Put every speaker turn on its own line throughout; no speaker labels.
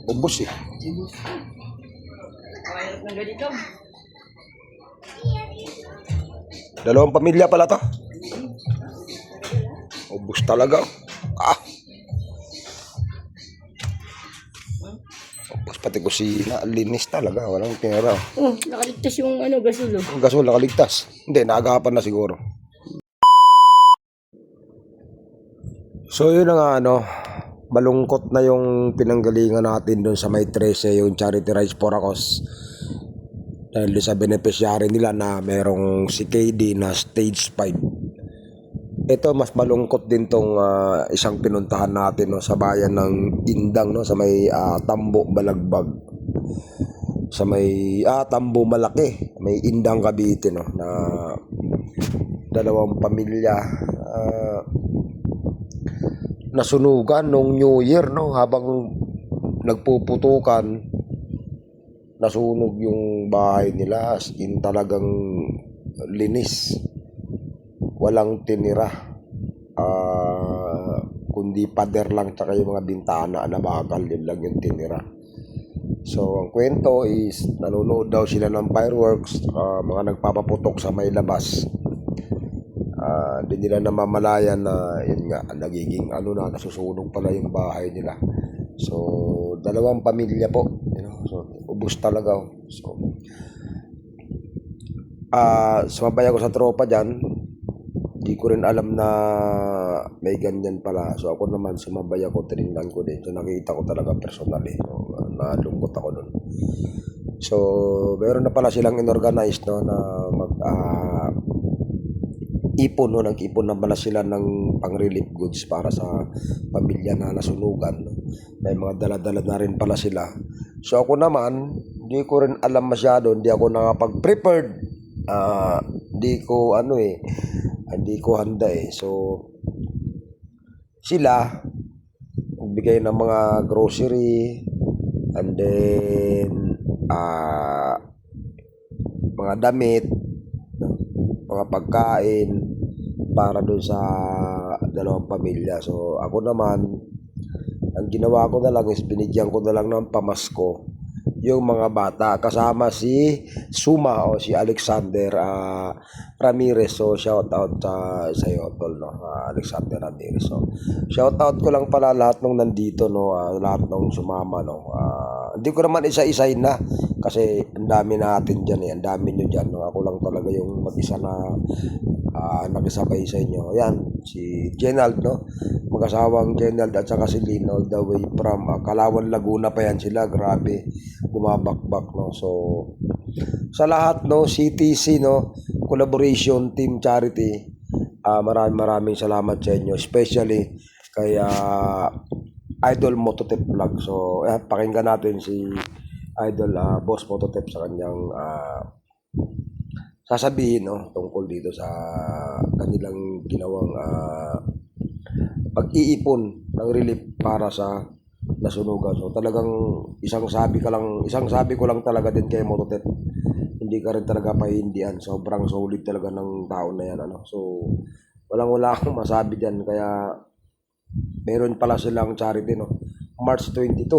Ubus eh. Dalawang pamilya pala to. Ubus talaga. Ah. Ubus pati kusina. Linis talaga. Walang pera.
Oh, nakaligtas yung gasol.
Ang gasol nakaligtas. Hindi, naagapan na siguro. So yun na nga malungkot na yung pinanggalingan natin doon sa may 13, yung Charity Rice for a Cause. Dahil sa beneficiary nila na merong si KD na stage 5. Ito mas malungkot din tong isang pinuntahan natin sa bayan ng Indang sa may Tambo Balagbag. Sa may Tambo Malaki, may Indang Cavite na dalawang pamilya nasunugan nung New Year habang nagpuputukan, nasunog yung bahay nila, as in talagang linis, walang tinira, kundi pader lang tsaka yung mga bintana na bakal, yun lang yung tinira. So ang kwento is nanonood daw sila ng fireworks, mga nagpapaputok sa may labas. Di nila namamalayan na yun nga nagiging nasusunog pala yung bahay nila. So dalawang pamilya po, so ubos talaga. So sumabay ako sa tropa dyan, di ko rin alam na may ganyan pala. So ako naman sumabay ako, tinignan ko din, so nakita ko talaga personally. So nalungkot ako nun. So meron na pala silang inorganize na ipon nag-ipon na pala sila ng pang-relief goods para sa pamilya na nasunugan. May mga dala-dala na rin pala sila. So ako naman, hindi ko rin alam masyado, hindi ako nakapag-prepared. Hindi ko handa eh. So sila nagbigay ng mga grocery and then mga damit, mga pagkain para doon sa dalawang pamilya. So ako naman, ang ginawa ko na lang is binigyan ko na lang ng pamasko yung mga bata, kasama si Suma o si Alexander Ramirez. So shout out sa iyo tol, Alexander Ramirez. So shout out ko lang pala lahat ng nandito, lahat ng sumama. Hindi ko naman isa-isahin na kasi ang dami natin diyan ang dami niyo diyan. Ako lang talaga yung mag-isa na nakisabay sa inyo. Yan si Genald, mag-asawang Genald at saka si Lynn, all the way from Calauan, Laguna pa yan sila. Grabe, bumabakbak. So sa lahat CTC collaboration team charity, maraming salamat sa inyo, especially kay Idol Mototep Vlog. So pakinggan natin si Idol Boss Mototep sa kanyang sasabihin tungkol dito sa kanilang ginawang pag-iipon ng relief para sa nasunugan. So talagang isang sabi ko lang talaga din kay Mototep, hindi ka rin talaga pahindihan. Sobrang solid talaga ng tao na yan. So wala akong masabi diyan. Kaya meron pala silang charity March 22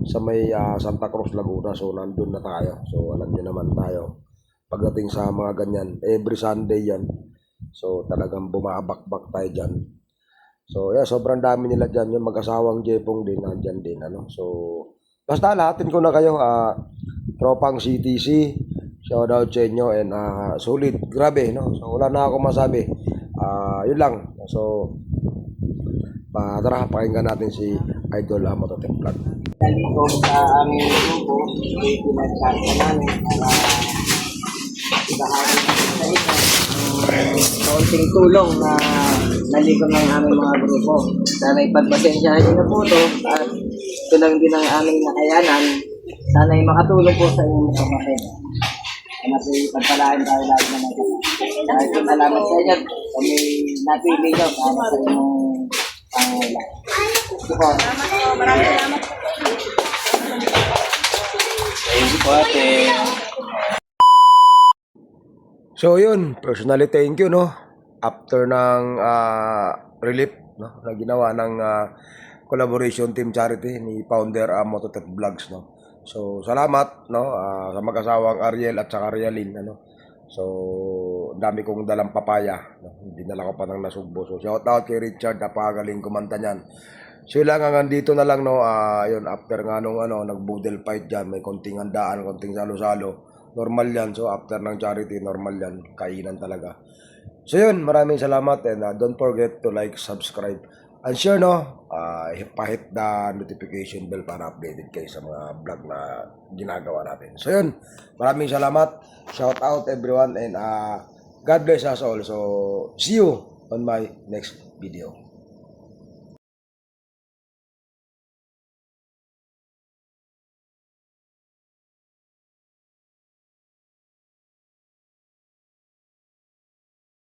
sa may Santa Cruz, Laguna. So nandun na tayo. So alam niyo naman tayo pagdating sa mga ganyan, every Sunday yan. So talagang bumabakbak tayo dyan. So sobrang dami nila dyan. Yung mag-asawang Jepong din nandyan din. So basta lahatin ko na kayo, tropang CTC, shout out sa inyo, and solid, grabe so wala na ako masabi. Yun lang. So tara, pakinggan natin si Idol Mototep Vlog.
Dito sa aming grupo, pinagkasa namin para ibahagi sa inyo kaunting tulong na nalikom ng aming mga grupo. Sana ipagpasensyahan nyo na po ito at ito lang din ang aming nakayanan. Sana makatulong po sa inyong kapatid. Sana po ipagpalaan tayo lagi naman. Dahil po salamat sa inyo. Kami napili nyo para sa inyong pangailan.
Maraming salamat.
Thank you po ate.
So yun, personally thank you after ng relief na ginawa ng collaboration team charity ni founder Mototet Vlogs, no. So salamat, no, sa mag-asawang Ariel at saka Rialin, ano. So dami kong dalang papaya, no? Hindi na ko pa nang nasugbo. So shout out kay Richard, napakagaling kumanta niyan. So lang hanggang dito na lang, no. Yun, after nga nung nag-boodle fight diyan, may konting handaan, konting salo-salo. Normal yan. So after ng charity, normal yan. Kainan talaga. So yun, maraming salamat and don't forget to like, subscribe, and share, no. Pa-hit the notification bell para updated kayo sa mga vlog na ginagawa natin. So yun, maraming salamat. Shout out everyone and God bless us all. So see you on my next video.